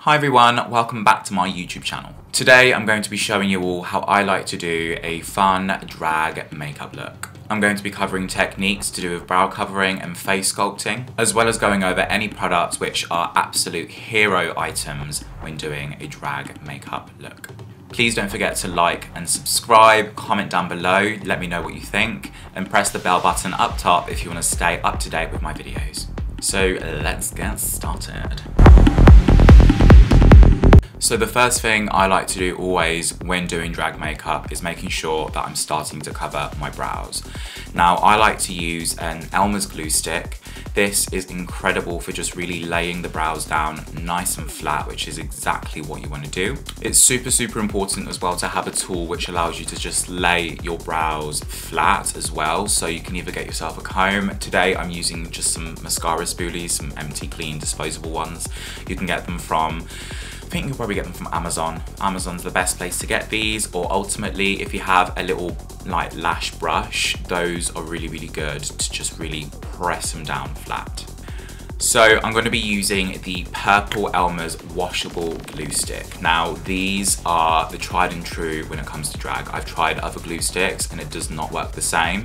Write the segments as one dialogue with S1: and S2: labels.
S1: Hi everyone, welcome back to my YouTube channel. Today I'm going to be showing you all how I like to do a fun drag makeup look. I'm going to be covering techniques to do with brow covering and face sculpting, as well as going over any products which are absolute hero items when doing a drag makeup look. Please don't forget to like and subscribe, comment down below, let me know what you think, and press the bell button up top if you want to stay up to date with my videos. So let's get started. So the first thing I like to do always when doing drag makeup is making sure that I'm starting to cover my brows. Now I like to use an Elmer's glue stick. This is incredible for just really laying the brows down nice and flat, which is exactly what you want to do. It's super important as well to have a tool which allows you to just lay your brows flat as well. So you can either get yourself a comb. Today I'm using just some mascara spoolies, some empty clean disposable ones. You can get them from, I think you'll probably get them from Amazon. Amazon's the best place to get these, or ultimately if you have a little like lash brush, those are really good to just really press them down flat. So I'm going to be using the purple Elmer's washable glue stick. Now these are the tried and true when it comes to drag. I've tried other glue sticks and it does not work the same.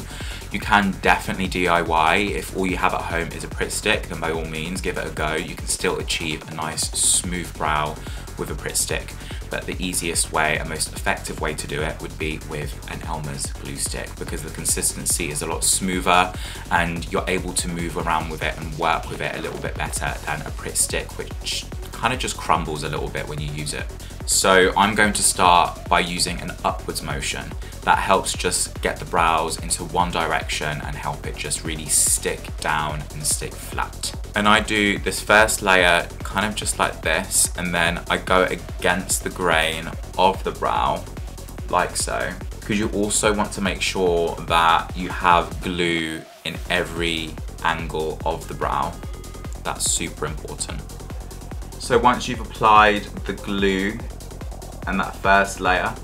S1: You can definitely DIY. If all you have at home is a Pritt stick, then by all means give it a go. You can still achieve a nice smooth brow with a Pritt stick. But the easiest way and most effective way to do it would be with an Elmer's glue stick, because the consistency is a lot smoother and you're able to move around with it and work with it a little bit better than a Pritt stick, which kind of just crumbles a little bit when you use it. So I'm going to start by using an upwards motion. That helps just get the brows into one direction and help it just really stick down and stick flat. And I do this first layer kind of just like this, and then I go against the grain of the brow like so, because you also want to make sure that you have glue in every angle of the brow. That's super important. So once you've applied the glue and that first layer,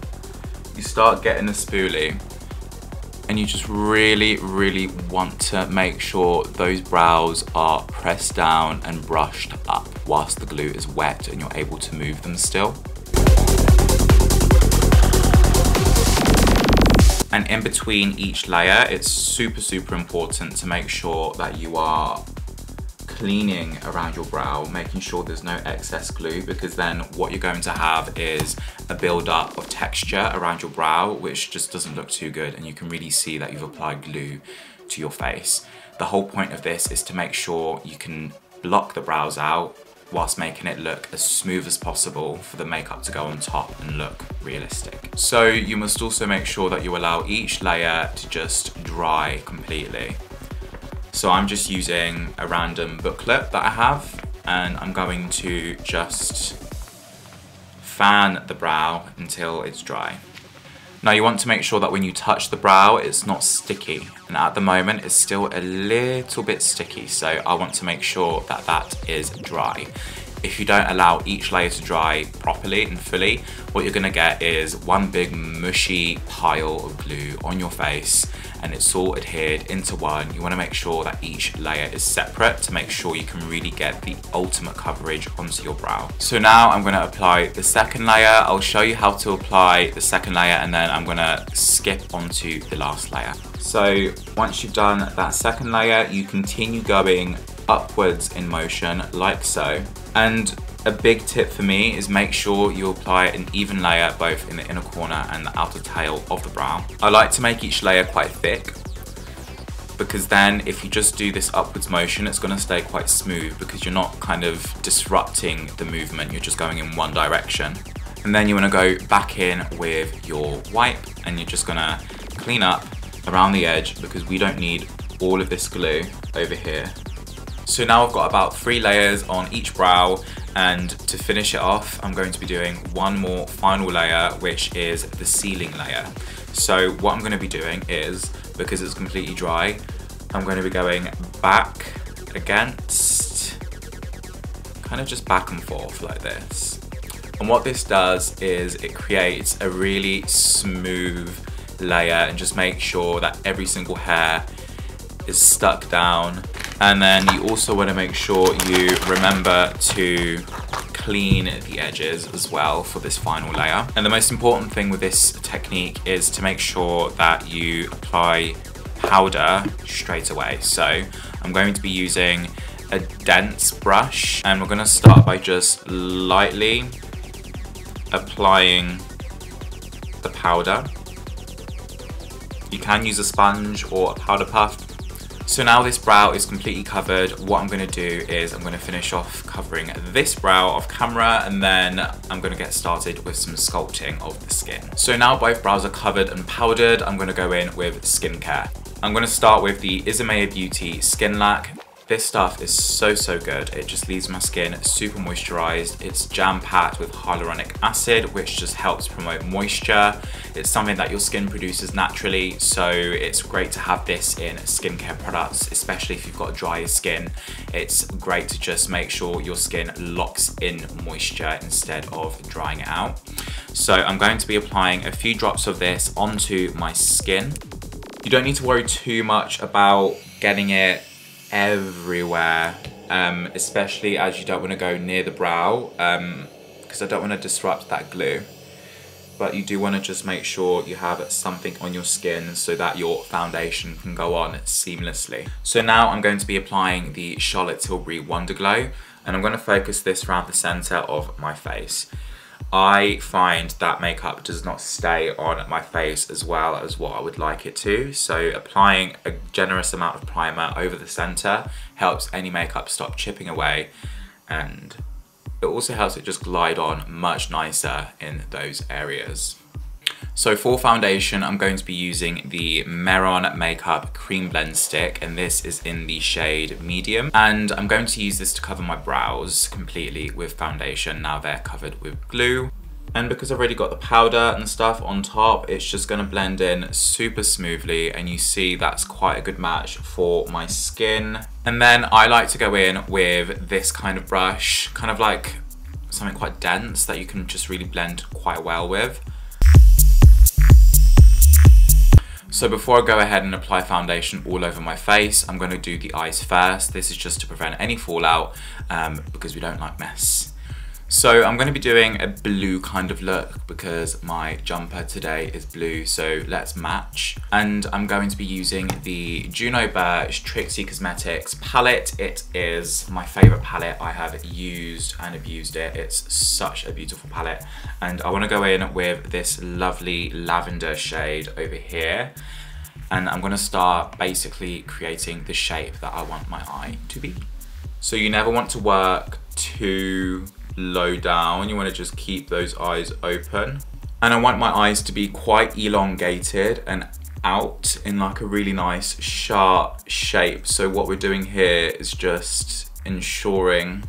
S1: you start getting a spoolie and you just really want to make sure those brows are pressed down and brushed up whilst the glue is wet and you're able to move them still. And in between each layer, it's super important to make sure that you are cleaning around your brow, making sure there's no excess glue, because then what you're going to have is a build-up of texture around your brow, which just doesn't look too good, and you can really see that you've applied glue to your face. The whole point of this is to make sure you can block the brows out whilst making it look as smooth as possible for the makeup to go on top and look realistic. So you must also make sure that you allow each layer to just dry completely. So I'm just using a random booklet that I have, and I'm going to just fan the brow until it's dry. Now you want to make sure that when you touch the brow, it's not sticky. And at the moment, it's still a little bit sticky. So I want to make sure that that is dry. If you don't allow each layer to dry properly and fully, what you're gonna get is one big mushy pile of glue on your face, and it's all adhered into one. You wanna make sure that each layer is separate to make sure you can really get the ultimate coverage onto your brow. So now I'm gonna apply the second layer. I'll show you how to apply the second layer, and then I'm gonna skip onto the last layer. So once you've done that second layer, you continue going upwards in motion like so. And a big tip for me is make sure you apply an even layer both in the inner corner and the outer tail of the brow. I like to make each layer quite thick, because then if you just do this upwards motion, it's going to stay quite smooth because you're not kind of disrupting the movement, you're just going in one direction. And then you want to go back in with your wipe and you're just going to clean up around the edge, because we don't need all of this glue over here. So now I've got about 3 layers on each brow, and to finish it off, I'm going to be doing one more final layer, which is the sealing layer. So what I'm going to be doing is, because it's completely dry, I'm going to be going back against, kind of just back and forth like this. And what this does is it creates a really smooth layer and just make sure that every single hair is stuck down. And then you also want to make sure you remember to clean the edges as well for this final layer. And the most important thing with this technique is to make sure that you apply powder straight away. So I'm going to be using a dense brush, and we're going to start by just lightly applying the powder. You can use a sponge or a powder puff. So now this brow is completely covered. What I'm going to do is I'm going to finish off covering this brow off camera, and then I'm going to get started with some sculpting of the skin. So now both brows are covered and powdered, I'm going to go in with skincare. I'm going to start with the Isamaya Beauty Skin Lacq. This stuff is so good. It just leaves my skin super moisturized. It's jam-packed with hyaluronic acid, which just helps promote moisture. It's something that your skin produces naturally, so it's great to have this in skincare products, especially if you've got drier skin. It's great to just make sure your skin locks in moisture instead of drying it out. So I'm going to be applying a few drops of this onto my skin. You don't need to worry too much about getting it everywhere, especially as you don't want to go near the brow, because I don't want to disrupt that glue. But you do want to just make sure you have something on your skin so that your foundation can go on seamlessly. So now I'm going to be applying the Charlotte Tilbury Wonder Glow, and I'm going to focus this around the center of my face. I find that makeup does not stay on my face as well as what I would like it to. So applying a generous amount of primer over the center helps any makeup stop chipping away, and it also helps it just glide on much nicer in those areas. So for foundation, I'm going to be using the Mehron Makeup Cream Blend Stick, and this is in the shade Medium. And I'm going to use this to cover my brows completely with foundation. Now they're covered with glue. And because I've already got the powder and stuff on top, it's just gonna blend in super smoothly, and you see that's quite a good match for my skin. And then I like to go in with this kind of brush, kind of like something quite dense that you can just really blend quite well with. So before I go ahead and apply foundation all over my face, I'm going to do the eyes first. This is just to prevent any fallout, because we don't like mess. So I'm going to be doing a blue kind of look because my jumper today is blue, so let's match. And I'm going to be using the Juno Birch Trixie Cosmetics palette. It is my favorite palette. I have used and abused it. It's such a beautiful palette. And I want to go in with this lovely lavender shade over here. And I'm going to start basically creating the shape that I want my eye to be. So you never want to work too low down, you want to just keep those eyes open. And I want my eyes to be quite elongated and out in like a really nice sharp shape. So what we're doing here is just ensuring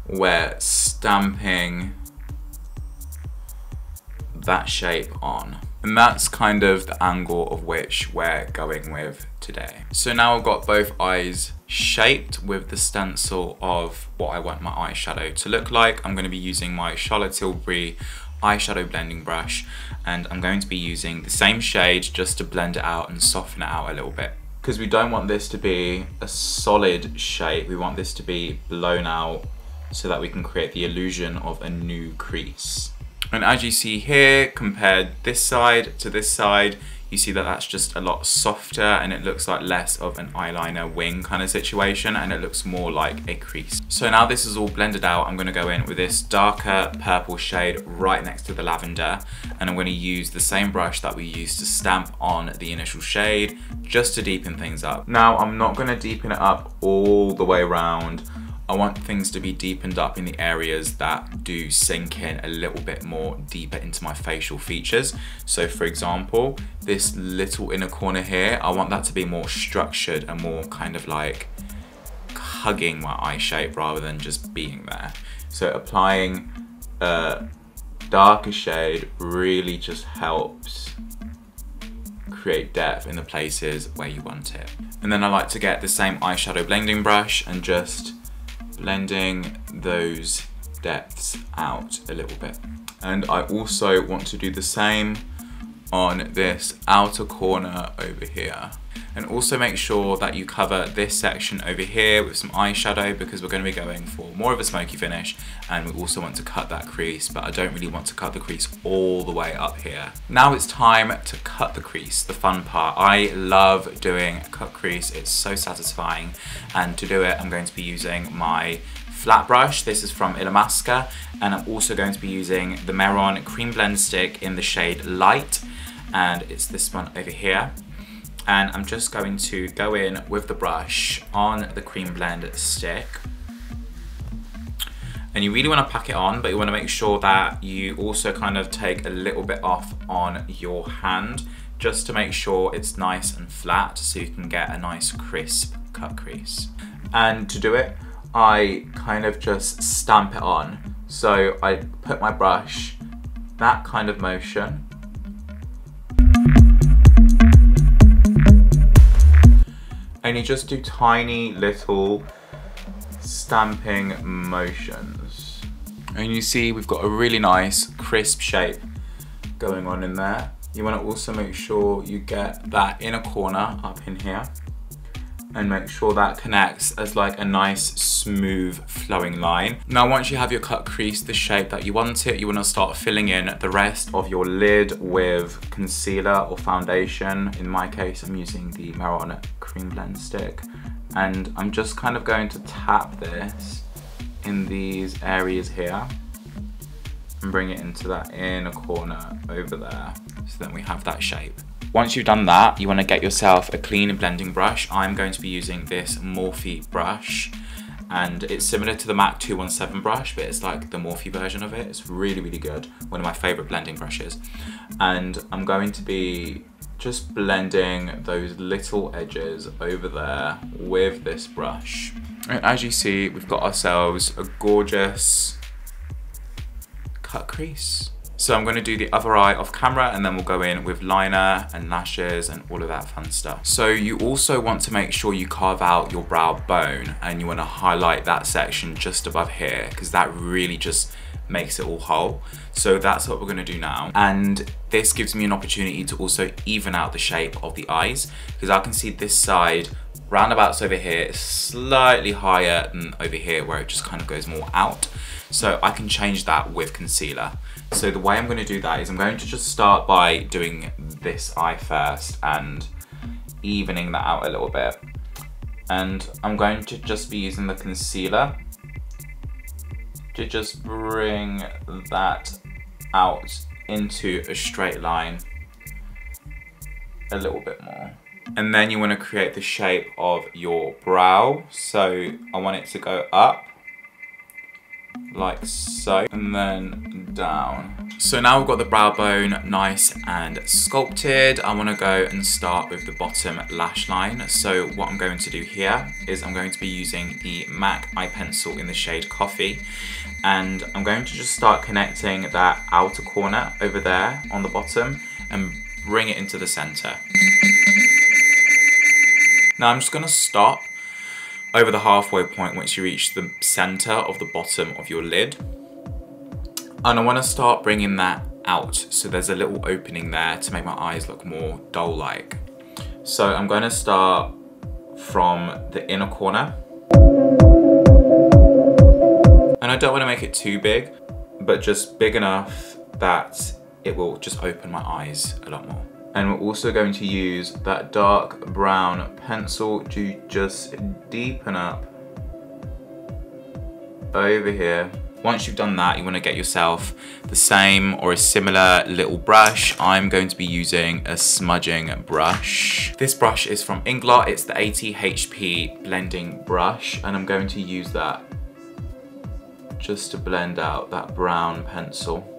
S1: we're stamping that shape on. And that's kind of the angle of which we're going with today. So now I've got both eyes shaped with the stencil of what I want my eyeshadow to look like. I'm going to be using my Charlotte Tilbury eyeshadow blending brush, and I'm going to be using the same shade just to blend it out and soften it out a little bit. Because we don't want this to be a solid shape, we want this to be blown out so that we can create the illusion of a new crease. And as you see here, compared this side to this side, you see that that's just a lot softer, and it looks like less of an eyeliner wing kind of situation, and it looks more like a crease. So now this is all blended out, I'm gonna go in with this darker purple shade right next to the lavender, and I'm gonna use the same brush that we used to stamp on the initial shade, just to deepen things up. Now, I'm not gonna deepen it up all the way around. I want things to be deepened up in the areas that do sink in a little bit more deeper into my facial features. So for example, this little inner corner here, I want that to be more structured and more kind of like hugging my eye shape rather than just being there. So applying a darker shade really just helps create depth in the places where you want it. And then I like to get the same eyeshadow blending brush and just blending those depths out a little bit. And I also want to do the same on this outer corner over here. And also make sure that you cover this section over here with some eyeshadow, because we're going to be going for more of a smoky finish, and we also want to cut that crease, but I don't really want to cut the crease all the way up here. Now it's time to cut the crease, the fun part. I love doing cut crease, it's so satisfying, and to do it I'm going to be using my flat brush. This is from Isamaya, and I'm also going to be using the Mehron cream blend stick in the shade Light, and it's this one over here. And I'm just going to go in with the brush on the cream blend stick. And you really want to pack it on, but you want to make sure that you also kind of take a little bit off on your hand, just to make sure it's nice and flat, so you can get a nice crisp cut crease. And to do it, I kind of just stamp it on. So I put my brush, that kind of motion, and you just do tiny little stamping motions. And you see we've got a really nice crisp shape going on in there. You want to also make sure you get that inner corner up in here, and make sure that connects as like a nice smooth flowing line. Now once you have your cut crease the shape that you want it, you want to start filling in the rest of your lid with concealer or foundation. In my case I'm using the Mehron cream blend stick, and I'm just kind of going to tap this in these areas here and bring it into that inner corner over there, so then we have that shape. Once you've done that, you want to get yourself a clean blending brush. I'm going to be using this Morphe brush, and it's similar to the MAC 217 brush, but it's like the Morphe version of it. It's really, really good. One of my favorite blending brushes. And I'm going to be just blending those little edges over there with this brush. And as you see, we've got ourselves a gorgeous cut crease. So I'm going to do the other eye off camera, and then we'll go in with liner and lashes and all of that fun stuff. So you also want to make sure you carve out your brow bone, and you want to highlight that section just above here, because that really just makes it all whole. So that's what we're going to do now. And this gives me an opportunity to also even out the shape of the eyes, because I can see this side roundabouts over here is slightly higher than over here, where it just kind of goes more out. So I can change that with concealer. So the way I'm going to do that is I'm going to just start by doing this eye first and evening that out a little bit. And I'm going to just be using the concealer to just bring that out into a straight line a little bit more. And then you want to create the shape of your brow. So I want it to go up like so, and then down. So now we've got the brow bone nice and sculpted. I want to go and start with the bottom lash line. So what I'm going to do here is I'm going to be using the MAC eye pencil in the shade Coffee, and I'm going to just start connecting that outer corner over there on the bottom and bring it into the center. Now I'm just going to stop over the halfway point once you reach the center of the bottom of your lid, and I want to start bringing that out, so there's a little opening there to make my eyes look more doll-like. So I'm going to start from the inner corner, and I don't want to make it too big, but just big enough that it will just open my eyes a lot more. And we're also going to use that dark brown pencil to just deepen up over here. Once you've done that, you want to get yourself the same or a similar little brush. I'm going to be using a smudging brush. This brush is from Inglot. It's the 80 HP blending brush, and I'm going to use that just to blend out that brown pencil.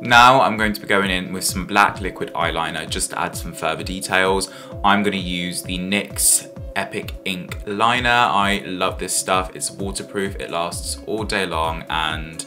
S1: Now I'm going to be going in with some black liquid eyeliner just to add some further details. I'm going to use the NYX Epic Ink Liner. I love this stuff. It's waterproof, it lasts all day long, and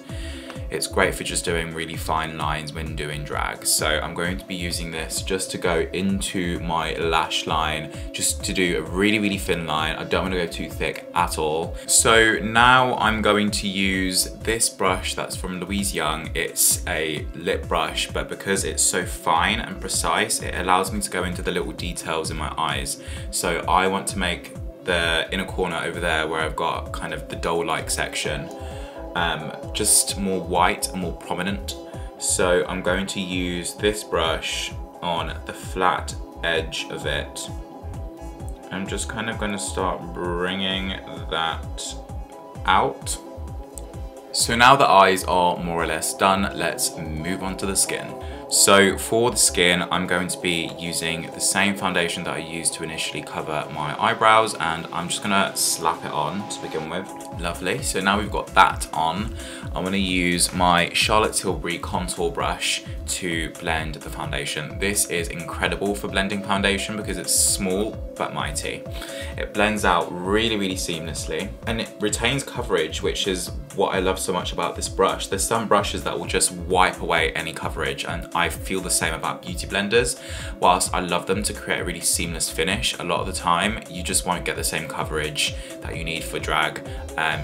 S1: It's great for just doing really fine lines when doing drag. So I'm going to be using this just to go into my lash line, just to do a really, really thin line. I don't want to go too thick at all. So now I'm going to use this brush that's from Louise Young. It's a lip brush, but because it's so fine and precise, it allows me to go into the little details in my eyes. So I want to make the inner corner over there where I've got kind of the doe-like section just more white and more prominent. So I'm going to use this brush on the flat edge of it. I'm just kind of going to start bringing that out. So now the eyes are more or less done, let's move on to the skin. So for the skin, I'm going to be using the same foundation that I used to initially cover my eyebrows, and I'm just gonna slap it on to begin with. Lovely, so now we've got that on, I'm gonna use my Charlotte Tilbury contour brush to blend the foundation. This is incredible for blending foundation because it's small but mighty. It blends out really, really seamlessly, and it retains coverage, which is what I love so much about this brush. There's some brushes that will just wipe away any coverage, and I feel the same about beauty blenders. Whilst I love them to create a really seamless finish, a lot of the time you just won't get the same coverage that you need for drag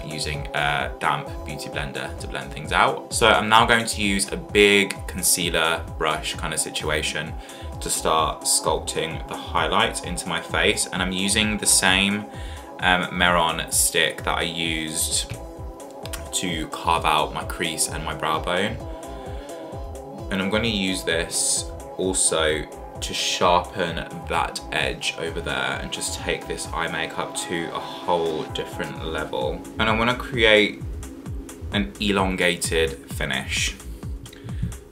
S1: using a damp beauty blender to blend things out. So I'm now going to use a big concealer brush kind of situation to start sculpting the highlight into my face, and I'm using the same Mehron stick that I used to carve out my crease and my brow bone. And I'm going to use this also to sharpen that edge over there and just take this eye makeup to a whole different level. And I want to create an elongated finish.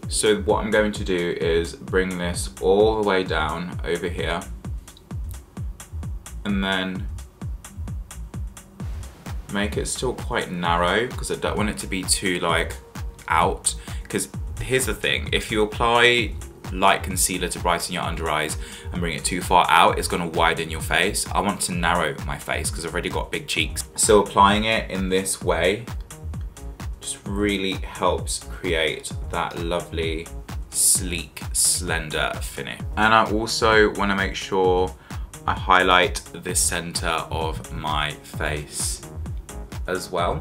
S1: So what I'm going to do is bring this all the way down over here, and then make it still quite narrow because I don't want it to be too like out. Because here's the thing, if you apply light concealer to brighten your under eyes and bring it too far out, it's going to widen your face. I want to narrow my face because I've already got big cheeks. So applying it in this way just really helps create that lovely, sleek, slender finish. And I also want to make sure I highlight this center of my face as well.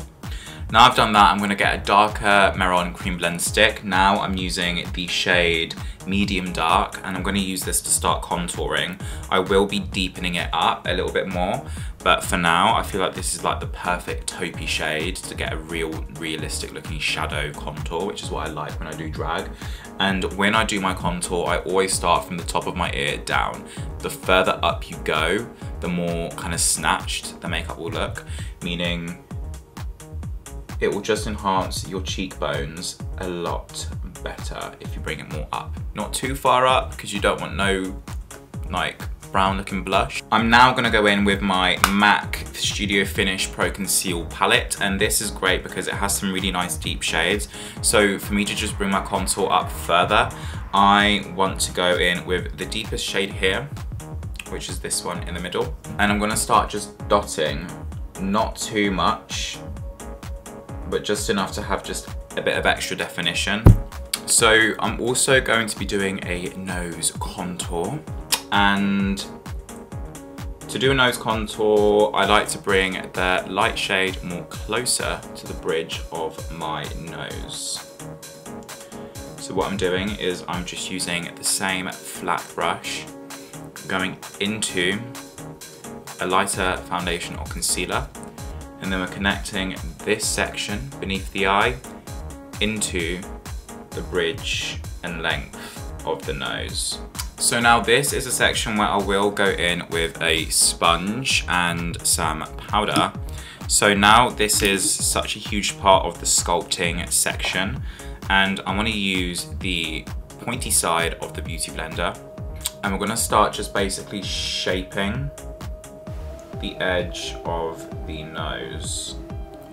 S1: Now I've done that, I'm going to get a darker Mehron cream blend stick. Now I'm using the shade medium dark, and I'm going to use this to start contouring. I will be deepening it up a little bit more, but for now I feel like this is like the perfect taupey shade to get a realistic looking shadow contour, which is what I like when I do drag. And when I do my contour, I always start from the top of my ear down. The further up you go, the more kind of snatched the makeup will look, meaning it will just enhance your cheekbones a lot better if you bring it more up. Not too far up because you don't want no like brown looking blush. I'm now gonna go in with my MAC Studio Finish Pro Conceal palette, and this is great because it has some really nice deep shades. So for me to just bring my contour up further, I want to go in with the deepest shade here, which is this one in the middle. And I'm gonna start just dotting, not too much, but just enough to have just a bit of extra definition. So I'm also going to be doing a nose contour, and to do a nose contour, I like to bring the light shade more closer to the bridge of my nose. So what I'm doing is I'm just using the same flat brush, going into a lighter foundation or concealer, and then we're connecting this section beneath the eye into the bridge and length of the nose. So now this is a section where I will go in with a sponge and some powder. So now this is such a huge part of the sculpting section, and I want to use the pointy side of the beauty blender, and we're going to start just basically shaping the edge of the nose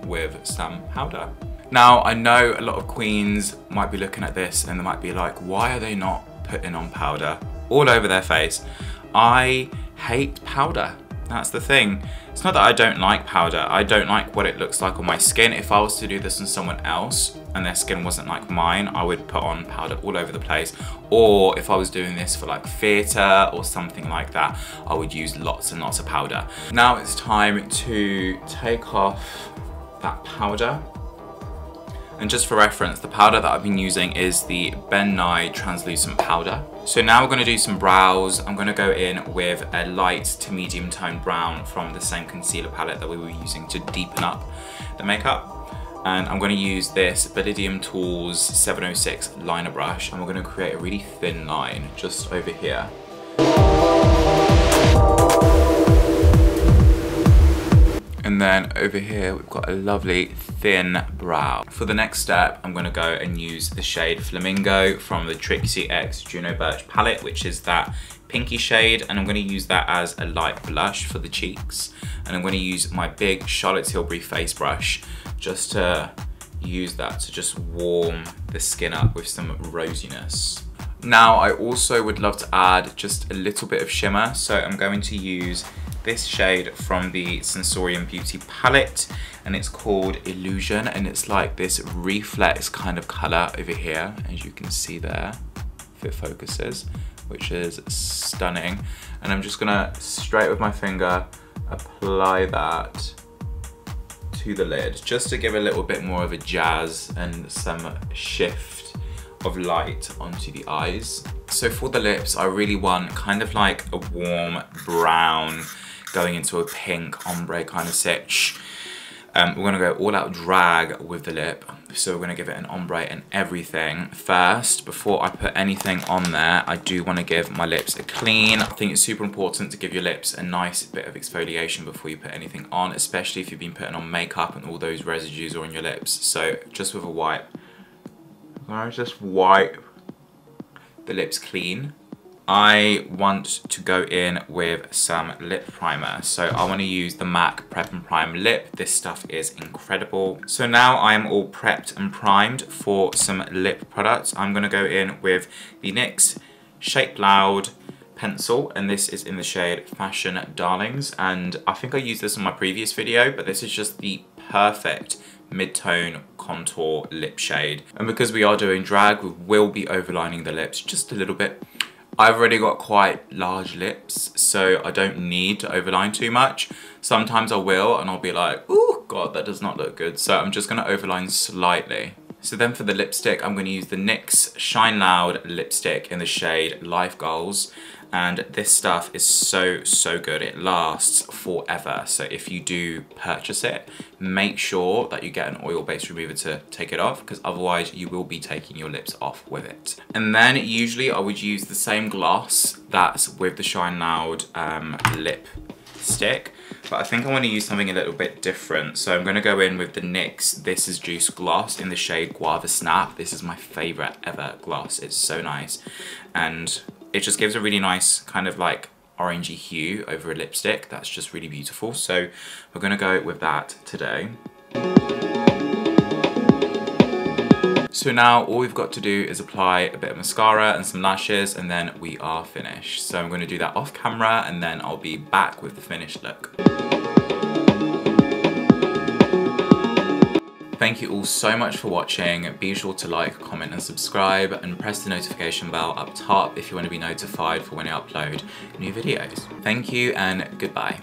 S1: with some powder. Now I know a lot of queens might be looking at this and they might be like, why are they not putting on powder all over their face? I hate powder. That's the thing. It's not that I don't like powder, I don't like what it looks like on my skin. If I was to do this on someone else and their skin wasn't like mine, I would put on powder all over the place. Or if I was doing this for like theatre or something like that, I would use lots and lots of powder. Now it's time to take off that powder. And just for reference, the powder that I've been using is the BernyFerr translucent powder. So now we're going to do some brows. I'm going to go in with a light to medium tone brown from the same concealer palette that we were using to deepen up the makeup. And I'm going to use this Valentino Tools 706 liner brush, and we're going to create a really thin line just over here. And then over here, we've got a lovely thin brow. For the next step, I'm gonna go and use the shade Flamingo from the Trixie X Juno Birch palette, which is that pinky shade. And I'm gonna use that as a light blush for the cheeks. And I'm gonna use my big Charlotte Tilbury face brush just to use that to just warm the skin up with some rosiness. Now, I also would love to add just a little bit of shimmer. So I'm going to use this shade from the Sensorium Beauty palette, and it's called Illusion, and it's like this reflex kind of color over here, as you can see there, if it focuses, which is stunning. And I'm just gonna, straight with my finger, apply that to the lid, just to give a little bit more of a jazz and some shift of light onto the eyes. So for the lips, I really want kind of like a warm brown going into a pink ombre kind of sitch. We're gonna go all out drag with the lip. So we're gonna give it an ombre and everything. First, before I put anything on there, I do wanna give my lips a clean. I think it's super important to give your lips a nice bit of exfoliation before you put anything on, especially if you've been putting on makeup and all those residues are on your lips. So just with a wipe, I'm gonna just wipe the lips clean. I want to go in with some lip primer. So I want to use the MAC Prep and Prime Lip. This stuff is incredible. So now I am all prepped and primed for some lip products. I'm going to go in with the NYX Shape Loud pencil, and this is in the shade Fashion Darlings. And I think I used this in my previous video, but this is just the perfect mid-tone contour lip shade. And because we are doing drag, we will be overlining the lips just a little bit. I've already got quite large lips, so I don't need to overline too much. Sometimes I will, and I'll be like, oh God, that does not look good. So I'm just gonna overline slightly. So then for the lipstick, I'm gonna use the NYX Shine Loud lipstick in the shade Life Goals. And this stuff is so, so good. It lasts forever. So if you do purchase it, make sure that you get an oil-based remover to take it off, because otherwise you will be taking your lips off with it. And then usually I would use the same gloss that's with the Shine Loud lipstick. But I think I want to use something a little bit different. So I'm going to go in with the NYX This Is Juice gloss in the shade Guava Snap. This is my favorite ever gloss. It's so nice. And it just gives a really nice kind of like orangey hue over a lipstick. That's just really beautiful. So we're gonna go with that today. So now all we've got to do is apply a bit of mascara and some lashes, and then we are finished. So I'm gonna do that off camera, and then I'll be back with the finished look. Thank you all so much for watching. Be sure to like, comment and subscribe, and press the notification bell up top if you want to be notified for when I upload new videos. Thank you and goodbye.